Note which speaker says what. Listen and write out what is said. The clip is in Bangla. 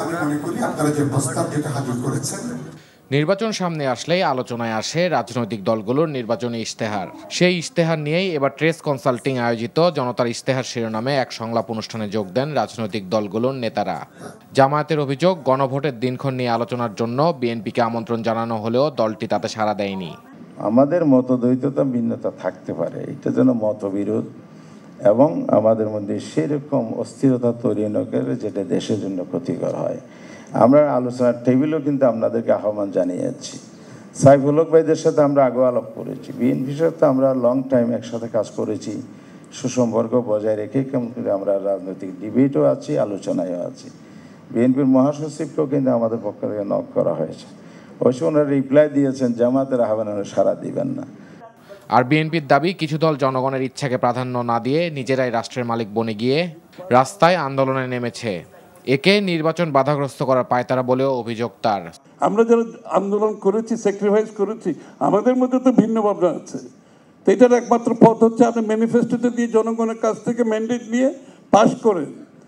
Speaker 1: আমি মনে করি আপনারা যে প্রস্তাব যেটা হাজির করেছেন,
Speaker 2: নির্বাচন সামনে আসলেই আলোচনায় আসে রাজনৈতিক দলগুলোর নির্বাচনী ইশতেহার। সেই ইশতেহার নিয়েই এবার ট্রেস কনসাল্টিং আয়োজিত জনতার ইশতেহার শিরোনামে এক সংলাপ অনুষ্ঠানে যোগ দেন রাজনৈতিক দলগুলোর নেতারা। জামায়াতের অভিযোগ, গণভোটের দিনক্ষণ নিয়ে আলোচনার জন্য বিএনপিকে আমন্ত্রণ জানানো হলেও দলটি তাতে সাড়া দেয়নি।
Speaker 3: আমাদের মতদ্বৈততা ভিন্নতা থাকতে পারে, এটা যেন মতবিরোধ এবং আমাদের মধ্যে সেরকম অস্থিরতা তৈরি না করে যেটা দেশের জন্য ক্ষতিকর হয়। আমরা আলোচনার টেবিলও কিন্তু আপনাদেরকে আহ্বান জানিয়েছি। সাইফুল হক ভাইদের সাথে আমরা আগেও আলাপ করেছি, বিএনপির সাথে আমরা লং টাইম একসাথে কাজ করেছি, সুসম্পর্ক বজায় রেখে আমরা রাজনৈতিক ডিবেটও আছি, আলোচনায়ও আছি। বিএনপির মহাসচিবকেও কিন্তু আমাদের পক্ষ থেকে নক করা হয়েছে, অবশ্য ওনারা রিপ্লাই দিয়েছেন জামাতের আহ্বানে সাড়া দিবেন না।
Speaker 2: আর বিএনপির দাবি, কিছু দল জনগণের ইচ্ছাকে প্রাধান্য না দিয়ে নিজেরাই রাষ্ট্রের মালিক বনে গিয়ে রাস্তায় আন্দোলনে নেমেছে। একে নির্বাচন বাধাগ্রস্ত করার পায়তারা বলেও অভিযোগ তার।
Speaker 4: আমরা যারা আন্দোলন করেছি, স্যাক্রিফাইস করেছি, আমাদের মধ্যে তো ভিন্ন ভাবনা আছে। তো এটার একমাত্র পথ হচ্ছে আপনি ম্যানিফেস্টোতে দিয়ে জনগণের কাছ থেকে ম্যান্ডেট নিয়ে পাস করেন।